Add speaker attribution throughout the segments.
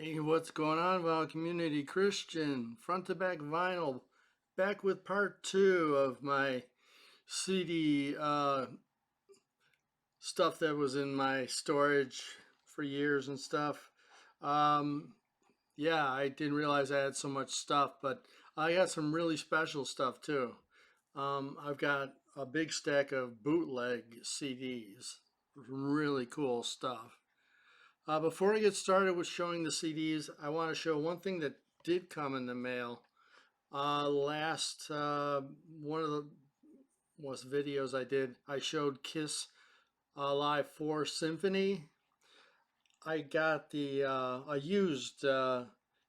Speaker 1: Hey, what's going on, Vinyl Community Christian? Front to back vinyl, back with part two of my CD stuff that was in my storage for years and stuff. Um, yeah, I didn't realize I had so much stuff, but I got some really special stuff too. I've got a big stack of bootleg CDs, really cool stuff. Before I get started with showing the CDs, I want to show one thing that did come in the mail. Last one of the was videos I did, I showed Kiss Live 4 Symphony. I got the a used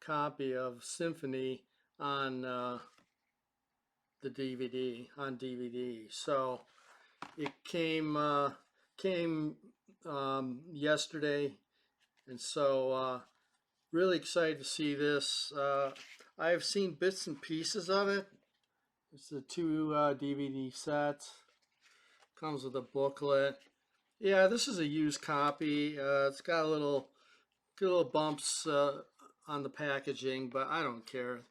Speaker 1: copy of Symphony on the DVD on DVD. So it came yesterday, and so really excited to see this. I've seen bits and pieces of it. It's the two DVD sets. Comes with a booklet. Yeah, this is a used copy. It's got little bumps on the packaging, but I don't care.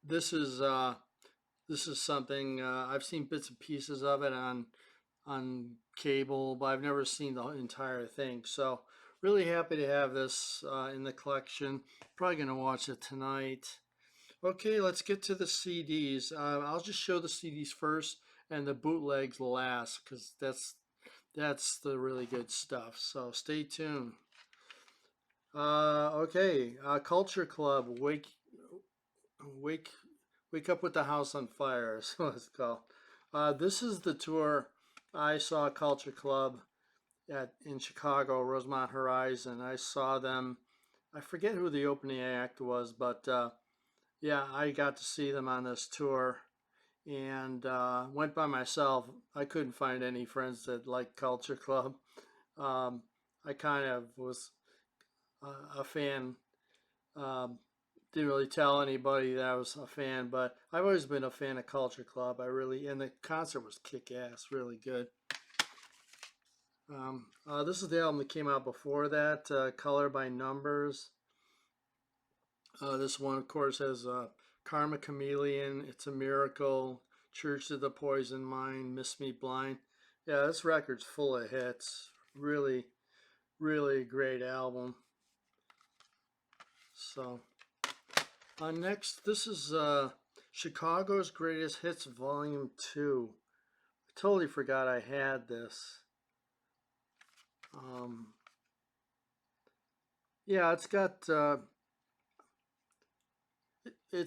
Speaker 1: This is something I've seen bits and pieces of it on cable, but I've never seen the entire thing. So really happy to have this in the collection. Probably gonna watch it tonight. Okay, let's get to the CDs. I'll just show the CDs first and the bootlegs last because that's the really good stuff. So stay tuned. Okay, Culture Club, wake wake up with the house on fire. Is what it's called. This is the tour. I saw Culture Club in Chicago, Rosemont Horizon. I saw them. I forget who the opening act was, but yeah, I got to see them on this tour and went by myself. I couldn't find any friends that liked Culture Club. I kind of was a fan. Um, didn't really tell anybody that I was a fan, but I've always been a fan of Culture Club. And the concert was kick ass, really good. This is the album that came out before that, Color by Numbers. This one, of course, has Karma Chameleon, It's a Miracle, Church to the Poison Mind, Miss Me Blind. Yeah, this record's full of hits. Really, really great album. So, next, this is Chicago's Greatest Hits Volume 2. I totally forgot I had this. Um, yeah, it's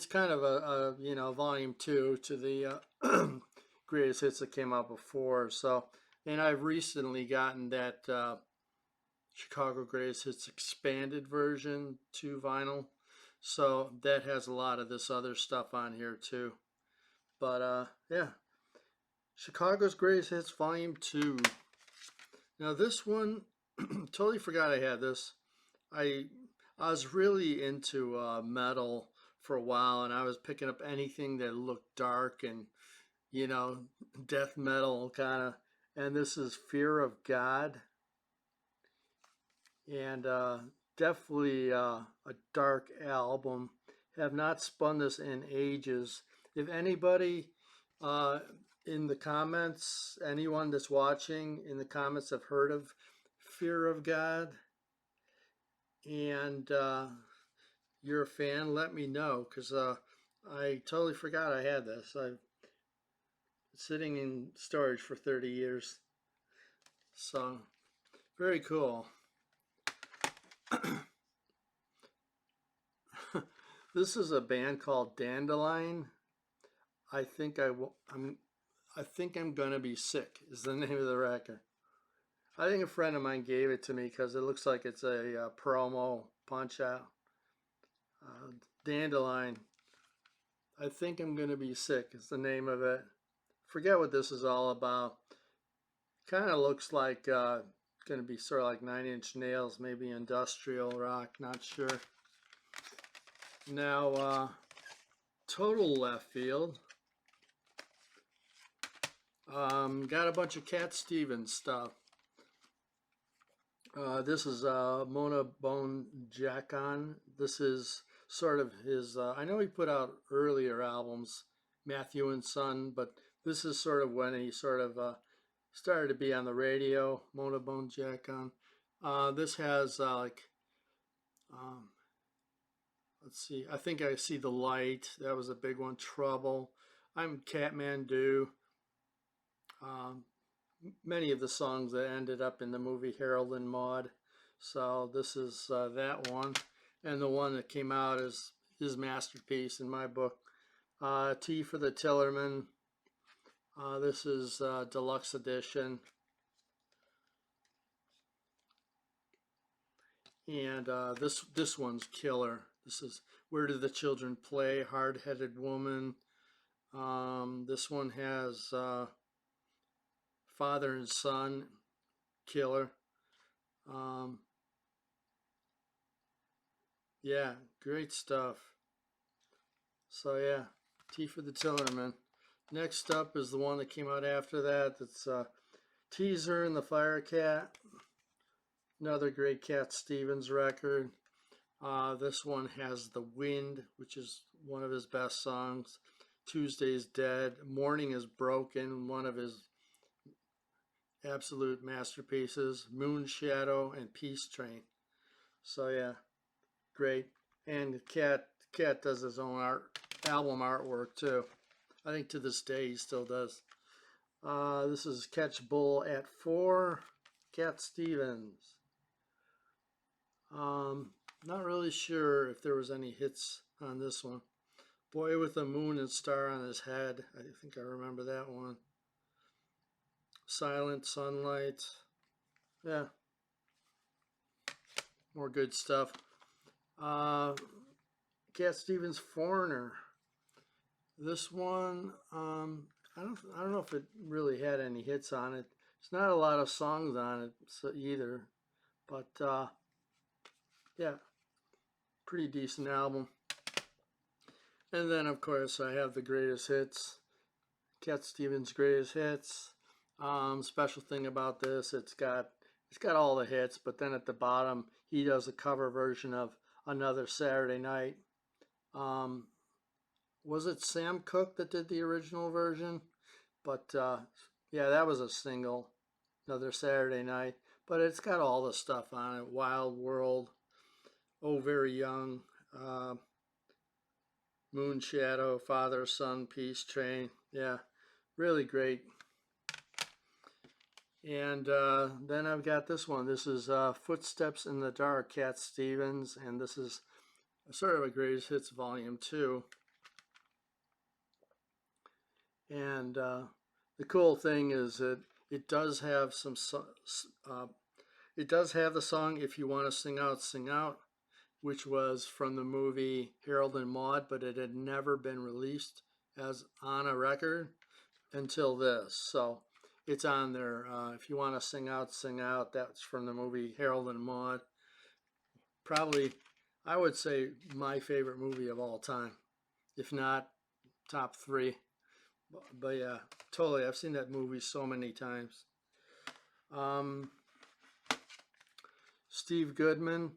Speaker 1: kind of a volume two to the greatest hits that came out before. So, and I've recently gotten that Chicago Greatest Hits expanded version to vinyl. So that has a lot of this other stuff on here too. But yeah, Chicago's Greatest Hits Volume 2. Now this one, totally forgot I had this. I I was really into metal for a while, and I was picking up anything that looked dark and you know death metal kind of. And this is Fear of God, and definitely a dark album. Have not spun this in ages. If anybody uh, in the comments, anyone that's watching in the comments have heard of Fear of God, and you're a fan, let me know because I totally forgot I had this. I've been sitting in storage for 30 years. So, very cool. This is a band called Dandelion. I think I think I'm gonna be sick is the name of the record. I think a friend of mine gave it to me because it looks like it's a promo punch out. Dandelion. I think I'm gonna be sick is the name of it. Forget what this is all about. Kind of looks like going to be sort of like Nine Inch Nails, maybe industrial rock, not sure. Now, total left field. Got a bunch of Cat Stevens stuff. This is Mona Bone Jacon. This is sort of his. I know he put out earlier albums, Matthew and Son, but this is sort of when he sort of started to be on the radio. Mona Bone Jacon. This has um, let's see. I think I see the light. That was a big one. Trouble. I'm Catmandu. Um, Many of the songs that ended up in the movie Harold and Maude. So this is that one, and the one that came out is his masterpiece in my book. T for the Tillerman. This is deluxe edition, and this one's killer. This is Where Do the Children Play? Hard Headed Woman. This one has Father and Son, killer. Um, yeah, great stuff. So yeah, T for the Tillerman. Next up is the one that came out after that. That's Teaser and the Firecat. Another great Cat Stevens record. This one has The Wind, which is one of his best songs. Tuesday's Dead. Morning is Broken, one of his absolute masterpieces. Moon Shadow and Peace Train. So yeah, great. And Cat does his own album artwork too. I think to this day he still does. This is Catch Bull at 4, Cat Stevens. Not really sure if there was any hits on this one. Boy with a Moon and Star on His Head. I think I remember that one. Silent Sunlight. Yeah, more good stuff. Cat Stevens Foreigner. This one, I don't know if it really had any hits on it. There's not a lot of songs on it either, but yeah, pretty decent album. And then of course I have the greatest hits, Cat Stevens' greatest hits. Special thing about this, it's got all the hits, but then at the bottom he does a cover version of Another Saturday Night. Was it Sam Cooke that did the original version? But yeah, that was a single, Another Saturday Night. But it's got all the stuff on it: Wild World, Oh Very Young, uh, Moon Shadow, Father Son, Peace Train. Yeah, really great. And then I've got this one. This is Footsteps in the Dark, Cat Stevens, and this is sort of a greatest hits volume 2. And the cool thing is that it does have some it does have the song If You Want to Sing Out, Sing Out, which was from the movie Harold and Maude, but it had never been released as on a record until this. So it's on there. If You Want to Sing Out, Sing Out, that's from the movie Harold and Maude. Probably, I would say, my favorite movie of all time, if not top 3. But yeah, totally. I've seen that movie so many times. Um, Steve Goodman,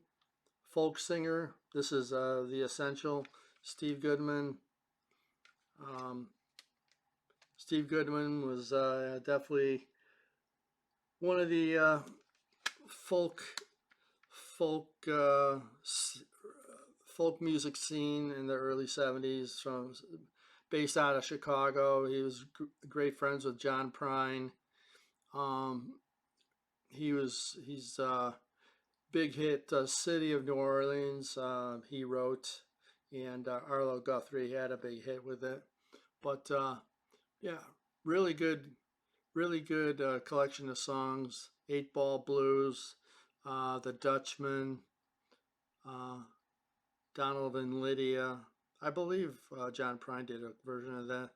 Speaker 1: folk singer. This is The Essential. Steve Goodman. Um, Steve Goodman was definitely one of the folk folk folk music scene in the early 70s, from based out of Chicago. He was great friends with John Prine. He's big hit City of New Orleans. He wrote, and Arlo Guthrie had a big hit with it. But yeah, really good, collection of songs. 8-Ball Blues, The Dutchman, Donald and Lydia. I believe John Prine did a version of that.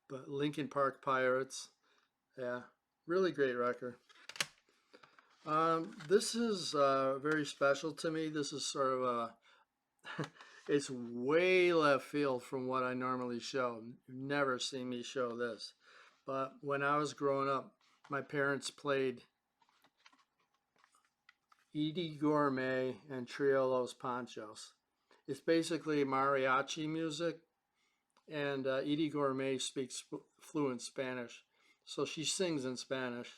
Speaker 1: But Lincoln Park Pirates, yeah, really great record. This is very special to me. This is sort of a, it's way left field from what I normally show. You've never seen me show this. But when I was growing up, my parents played Edie Gourmet and Trio Los Panchos. It's basically mariachi music, and Edie Gourmet speaks fluent Spanish, so she sings in Spanish.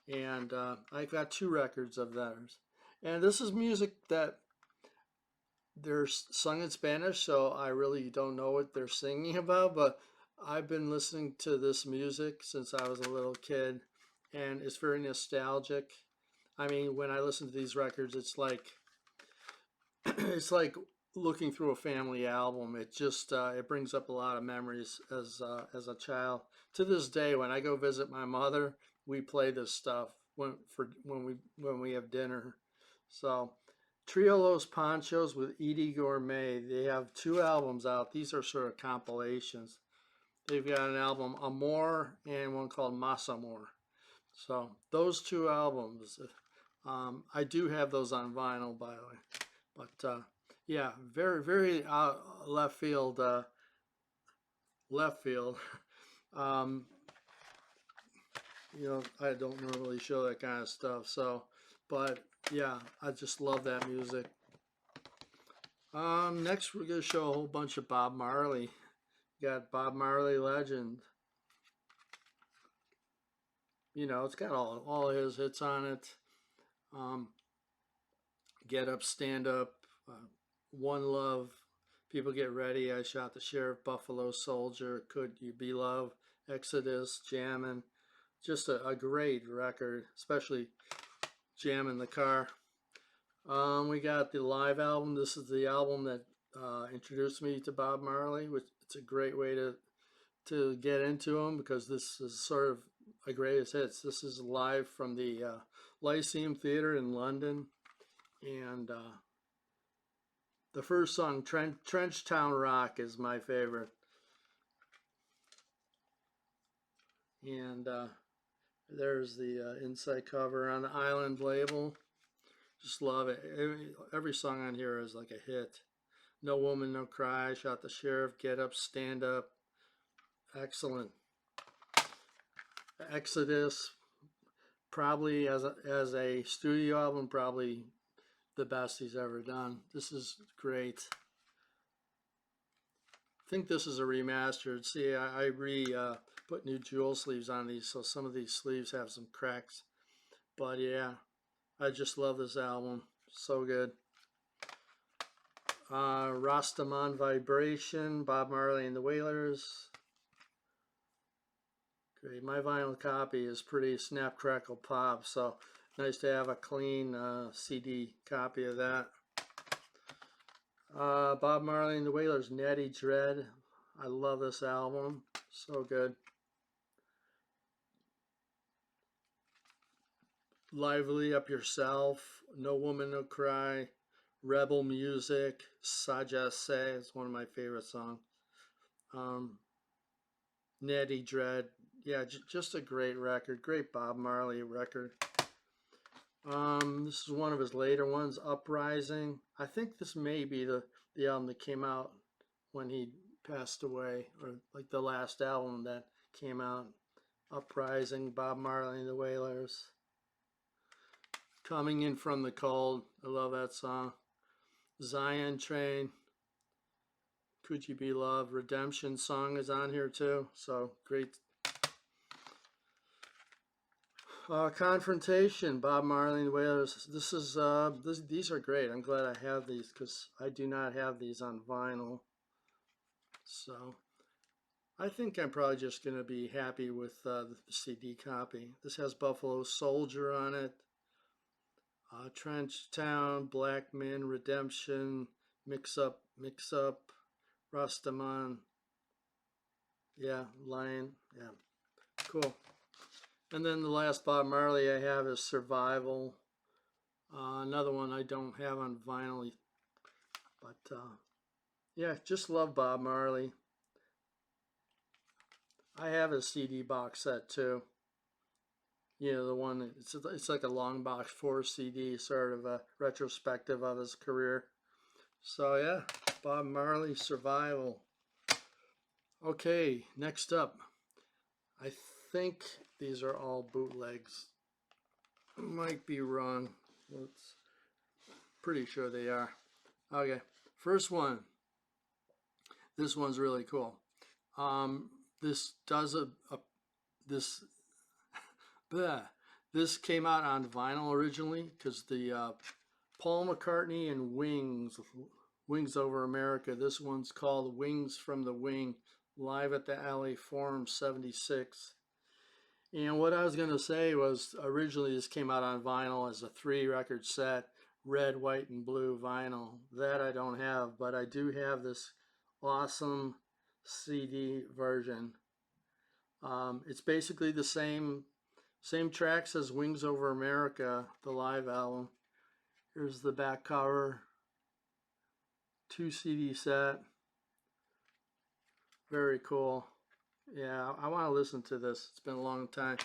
Speaker 1: And I got two records of theirs. And this is music that they're sung in Spanish, so I really don't know what they're singing about, but I've been listening to this music since I was a little kid, and it's very nostalgic. I mean, when I listen to these records, it's like it's like looking through a family album. It just it brings up a lot of memories as a child. To this day, when I go visit my mother, we play this stuff when we have dinner. So, Trio Los Panchos with Edie Gourmet. They have two albums out. These are sort of compilations. They've got an album Amor and one called Mas Amor. So those two albums, I do have those on vinyl, by the way. But yeah, very very left field, left field. Um, I don't normally show that kind of stuff. So, but yeah, I just love that music. Next we're gonna show a whole bunch of Bob Marley. You got Bob Marley Legend. It's got all his hits on it. Um, Get Up, Stand Up, One Love, People Get Ready, I Shot the Sheriff, Buffalo Soldier, Could You Be Love, Exodus, Jammin'. Just a great record, especially Jam in the Car. We got the live album. This is the album that introduced me to Bob Marley, which it's a great way to get into him because this is sort of a greatest hits. This is live from the Lyceum Theatre in London, and the first song, Trench Town Rock, is my favorite. And there's the inside cover on the Island label. Just love it. Every song on here is like a hit. No Woman, No Cry, Shot the Sheriff, Get Up, Stand Up. Excellent. Exodus, probably as a studio album, probably the best he's ever done. This is great. I think this is a remastered. See, I put new jewel sleeves on these, so some of these sleeves have some cracks. But yeah, I just love this album. So good. Rastaman Vibration, Bob Marley and the Wailers. Great. My vinyl copy is pretty snap, crackle, pop, so nice to have a clean CD copy of that. Bob Marley and the Wailers, Natty Dread. I love this album. So good. Lively Up Yourself, No Woman, No Cry, Rebel Music, Saja Say is one of my favorite songs. Natty Dread, yeah, just a great record, great Bob Marley record. This is one of his later ones, Uprising. I think this may be the album that came out when he passed away, or like the last album that came out. Uprising, Bob Marley and the Wailers. Coming In From the Cold, I love that song. Zion Train, Could You Be Loved, Redemption song is on here too, so great. Confrontation, Bob Marley and the Wailers. These are great. I'm glad I have these because I do not have these on vinyl. So I think I'm probably just going to be happy with the CD copy. This has Buffalo Soldier on it. Trench Town, Black Men, Redemption, Mix Up, Rastaman. Yeah, Lion. Yeah, cool. And then the last Bob Marley I have is Survival. Another one I don't have on vinyl. But yeah, just love Bob Marley. I have a CD box set too. The one, it's like a long box 4 CD, sort of a retrospective of his career. So yeah, Bob Marley, Survival. Okay, next up. I think these are all bootlegs. Might be wrong. Let's pretty sure they are. Okay, first one. This one's really cool. Um, this does a this bleh, this came out on vinyl originally because the Paul McCartney and Wings Over America. This one's called Wings from the Wing, live at the LA Forum '76. And what I was going to say was originally this came out on vinyl as a 3 record set, red, white, and blue vinyl. That I don't have, but I do have this awesome CD version. It's basically the same tracks as Wings Over America, the live album. Here's the back cover, 2 CD set, very cool. Yeah, I want to listen to this. It's been a long time.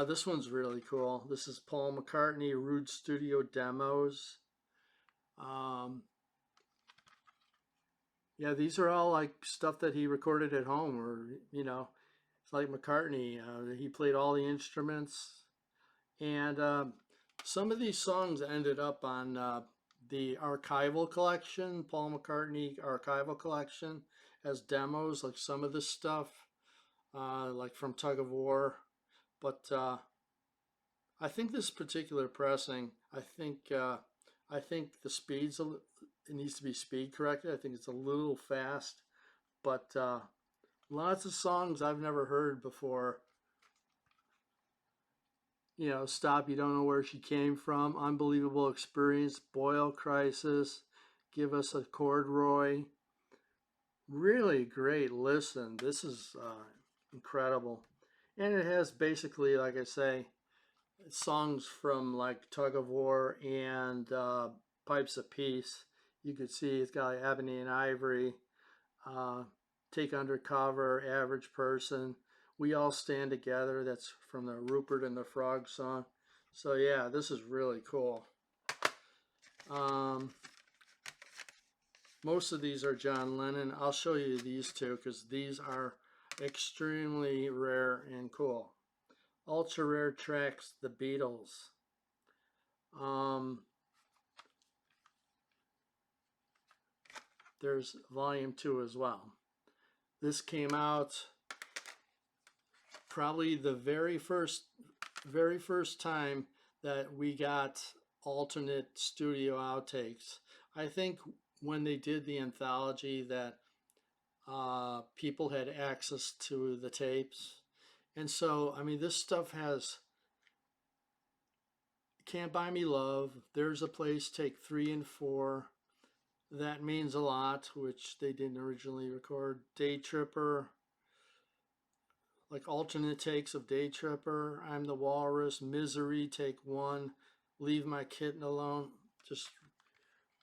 Speaker 1: This one's really cool. This is Paul McCartney Rude Studio Demos. Um, yeah, these are all like stuff that he recorded at home, or it's like McCartney. He played all the instruments, and some of these songs ended up on the archival collection, Paul McCartney archival collection, as demos, like some of this stuff, like from Tug of War. But I think this particular pressing, I think the speed's it needs to be speed corrected. I think it's a little fast, but lots of songs I've never heard before. Stop, You Don't Know Where She Came From, Unbelievable Experience, Boyle Crisis, Give Us a Corduroy. Really great listen. This is incredible. And it has basically, like I say, songs from like Tug of War and Pipes of Peace. You could see it's got like Ebony and Ivory, uh, Take Undercover, Average Person, We All Stand Together. That's from the Rupert and the Frog song. So yeah, this is really cool. Um, most of these are John Lennon. I'll show you these two because these are extremely rare and cool. Ultra rare tracks, The Beatles. Um, there's volume 2 as well. This came out probably the very first time that we got alternate studio outtakes. I think when they did the anthology that people had access to the tapes. And so, I mean, this stuff has Can't Buy Me Love, There's a Place, Take 3 and 4, That Means a Lot, which they didn't originally record, Day Tripper, like alternate takes of Day Tripper, I'm the Walrus, Misery, Take 1, Leave My Kitten Alone. Just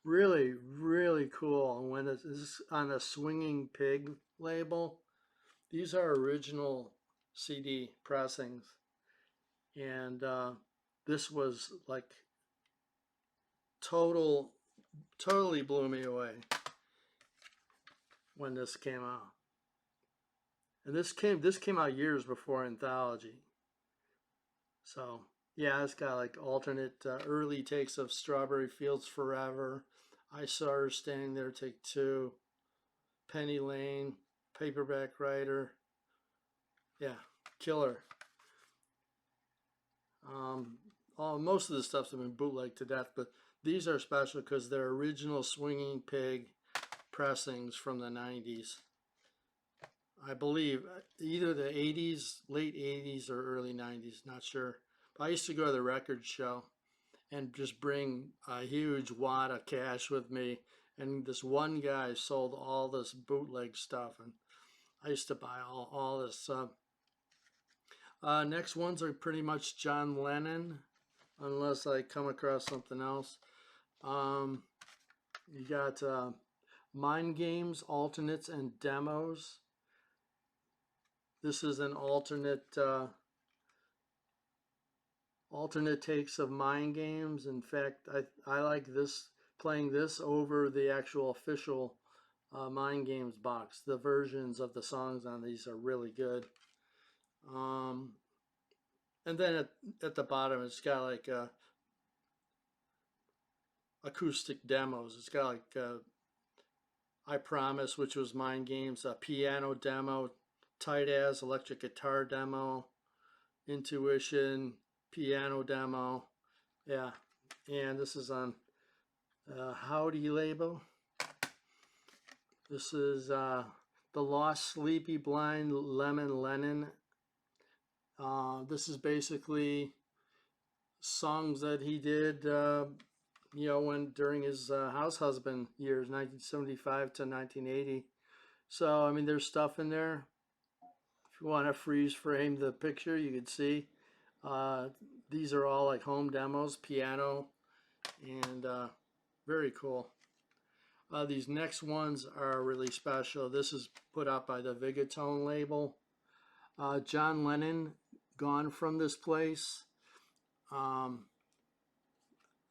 Speaker 1: really, really cool. And when it's on a Swinging Pig label, these are original CD pressings. And this was like totally blew me away when this came out. And this came out years before Anthology. So yeah, it's got like alternate early takes of Strawberry Fields Forever, I Saw Her Standing There, Take 2, Penny Lane, Paperback Writer. Yeah, killer. Most of the stuff's been bootlegged to death, but these are special because they're original Swinging Pig pressings from the 90s. I believe either the 80s, late 80s or early 90s, not sure. But I used to go to the record show and just bring a huge wad of cash with me. And this one guy sold all this bootleg stuff, and I used to buy all this stuff. Next ones are pretty much John Lennon, unless I come across something else. You got Mind Games, Alternates, and Demos. This is an alternate takes of Mind Games. In fact, I like this, playing this over the actual official Mind Games box. The versions of the songs on these are really good. And then at the bottom, it's got like acoustic demos. It's got like I Promise, which was Mind Games, a piano demo, Tight As electric guitar demo, Intuition piano demo. Yeah, and this is on Howdy label. This is The Lost Sleepy Blind Lennon. This is basically songs that he did, when during his house husband years, 1975 to 1980. So I mean, there's stuff in there. If you want to freeze frame the picture, you can see. Uh, these are all like home demos, piano, and very cool. These next ones are really special. This is put out by the Vigatone label. John Lennon, Gone from This Place. Um,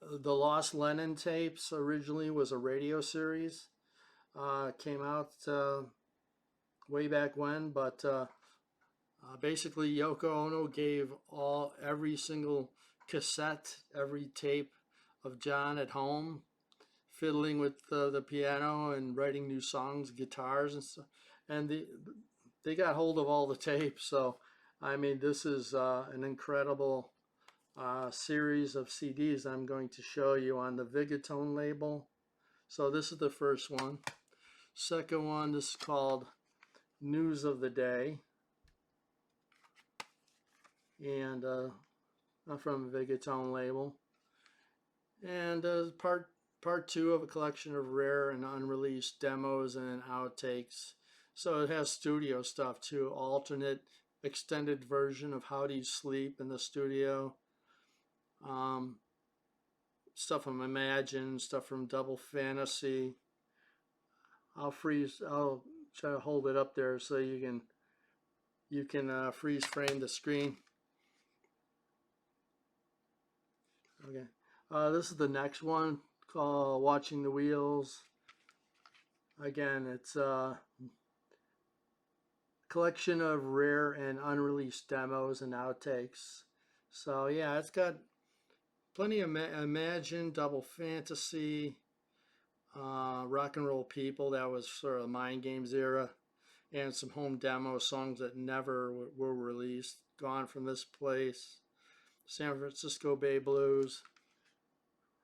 Speaker 1: the Lost Lennon tapes originally was a radio series. Came out way back when, but basically Yoko Ono gave every single cassette, every tape of John at home, fiddling with the piano and writing new songs, guitars and stuff. And they got hold of all the tapes. So, I mean, this is an incredible series of CDs I'm going to show you on the Vigatone label. So this is the first one. Second one, this is called News of the Day. And from Vigatone label. And part two of a collection of rare and unreleased demos and outtakes. So it has studio stuff too, alternate extended version of How Do You Sleep in the studio, stuff from Imagine, stuff from Double Fantasy. I'll try to hold it up there so you can freeze frame the screen. Okay. This is the next one called Watching the Wheels. Again, it's a collection of rare and unreleased demos and outtakes. So yeah, it's got plenty of Imagine, Double Fantasy, Rock and Roll People, that was sort of Mind Games era, and some home demo songs that never were released. Gone from This Place, San Francisco Bay Blues.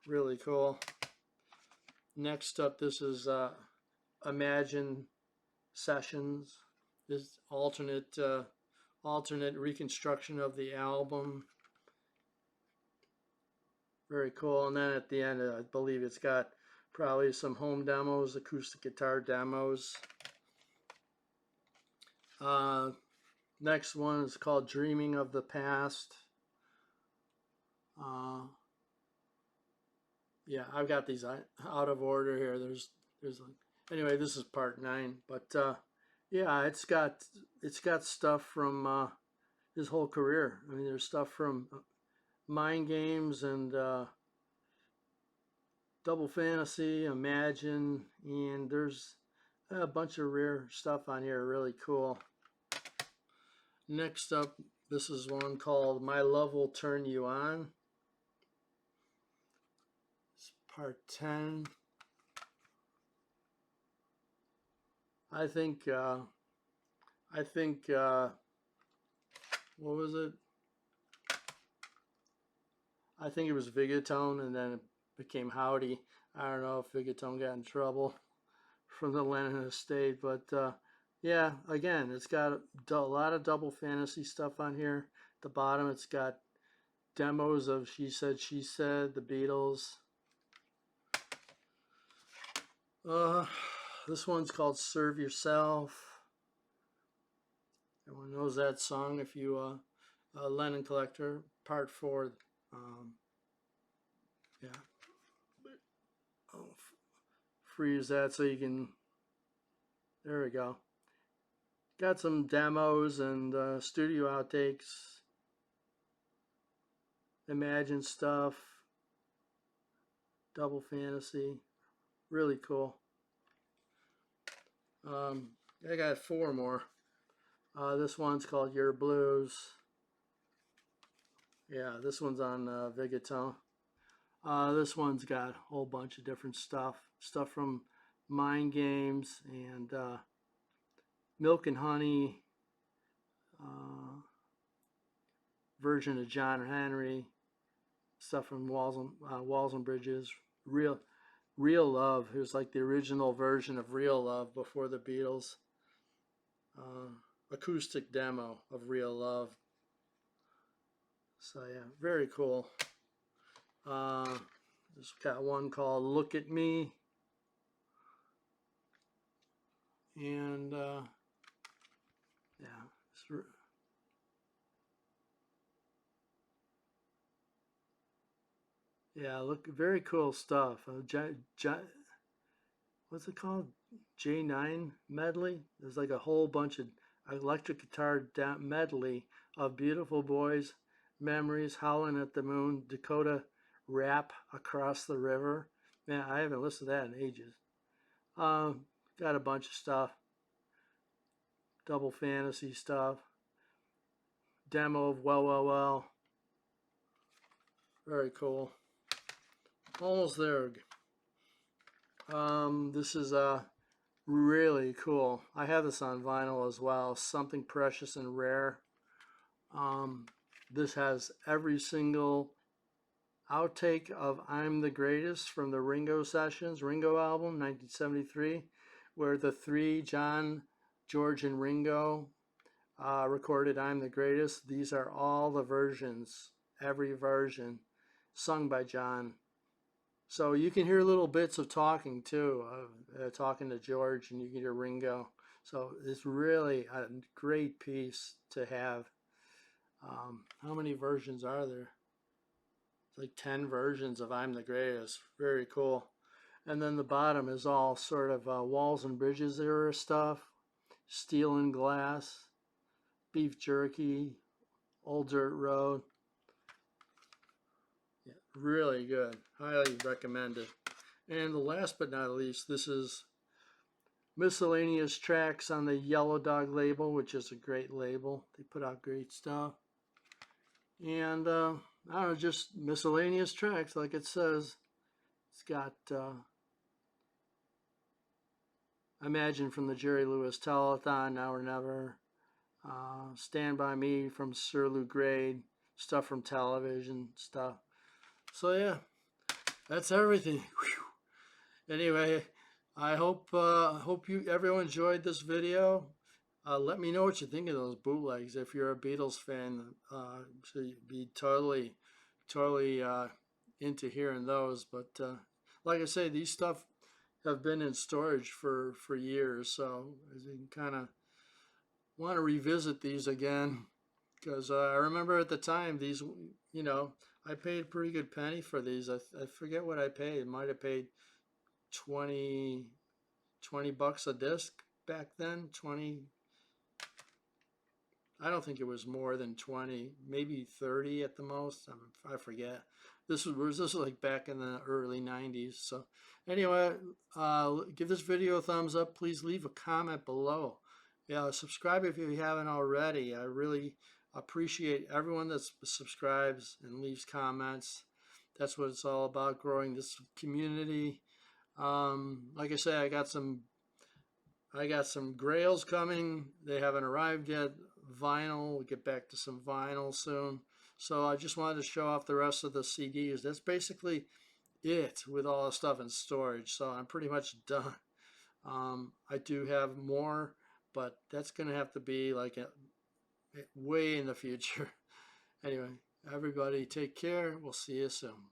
Speaker 1: Really cool. Next up, this is Imagine Sessions. This alternate reconstruction of the album. Very cool. And then at the end, I believe it's got probably some home demos, acoustic guitar demos. Next one is called Dreaming of the Past. Yeah, I've got these out of order here. There's anyway, this is part 9, but yeah, it's got stuff from his whole career. I mean, there's stuff from Mind Games and Double Fantasy, Imagine, and there's a bunch of rare stuff on here. Really cool. Next up, this is one called My Love Will Turn You On. It's part 10. I think what was it? I think it was Vigatone, and then it became Howdy. I don't know if Vigatone got in trouble from the Lennon estate, but yeah, again, it's got a lot of Double Fantasy stuff on here. At the bottom, it's got demos of She Said, She Said, the Beatles. This one's called Serve Yourself. Everyone knows that song if you a Lennon collector. Part 4. Yeah. Freeze that so you can. There we go. Got some demos and studio outtakes. Imagine stuff. Double Fantasy. Really cool. I got 4 more. This one's called Your Blues. Yeah, this one's on Vigatone. This one's got a whole bunch of different stuff from Mind Games and Milk and Honey, uh, version of John Henry, stuff from Walls and Bridges, Real Love. It was like the original version of Real Love before the Beatles. Uh, Acoustic demo of Real Love. So yeah, very cool. Just got one called Look at Me. And yeah, look, very cool stuff. What's it called? J9 medley. There's like a whole bunch of electric guitar medley of Beautiful Boys, Memories, Howling at the Moon, Dakota Rap Across the River. Man, I haven't listened to that in ages. Got a bunch of stuff. Double Fantasy stuff. Demo of Well. Very cool. Almost there. This is really cool. I have this on vinyl as well. Something Precious and Rare. This has every single outtake of I'm the Greatest from the Ringo Sessions, Ringo album, 1973, where the three, John, George, and Ringo, recorded I'm the Greatest. These are all the versions, every version, sung by John. So you can hear little bits of talking too, talking to George, and you can hear Ringo. So it's really a great piece to have. How many versions are there? It's like 10 versions of I'm the Greatest. Very cool. And then the bottom is all sort of Walls and Bridges era stuff. Steel and Glass, Beef Jerky, Old Dirt Road. Yeah, really good. Highly recommended. And the last but not least, this is miscellaneous tracks on the Yellow Dog label, which is a great label. They put out great stuff. And I don't know, just miscellaneous tracks, like it says. It's got Imagine from the Jerry Lewis Telethon, Now or Never. Stand By Me from Sir Lou Grade. Stuff from television, stuff. So yeah, that's everything. Whew. Anyway, I hope everyone enjoyed this video. Let me know what you think of those bootlegs. If you're a Beatles fan, so you'd be totally into hearing those. But like I say, these stuff have been in storage for years, so you can kind of want to revisit these again, because I remember at the time these, I paid a pretty good penny for these. I forget what I paid. Might have paid 20 bucks a disc back then. 20. I don't think it was more than 20, maybe 30 at the most. I forget. This was like back in the early 90s. So anyway, give this video a thumbs up. Please leave a comment below. Yeah, subscribe if you haven't already. I really appreciate everyone that subscribes and leaves comments. That's what it's all about, growing this community. Like I say, I got some grails coming. They haven't arrived yet. Vinyl, we'll get back to some vinyl soon. So I just wanted to show off the rest of the CDs. That's basically it with all the stuff in storage. So I'm pretty much done. I do have more, but that's going to have to be like way in the future. Anyway, everybody take care. We'll see you soon.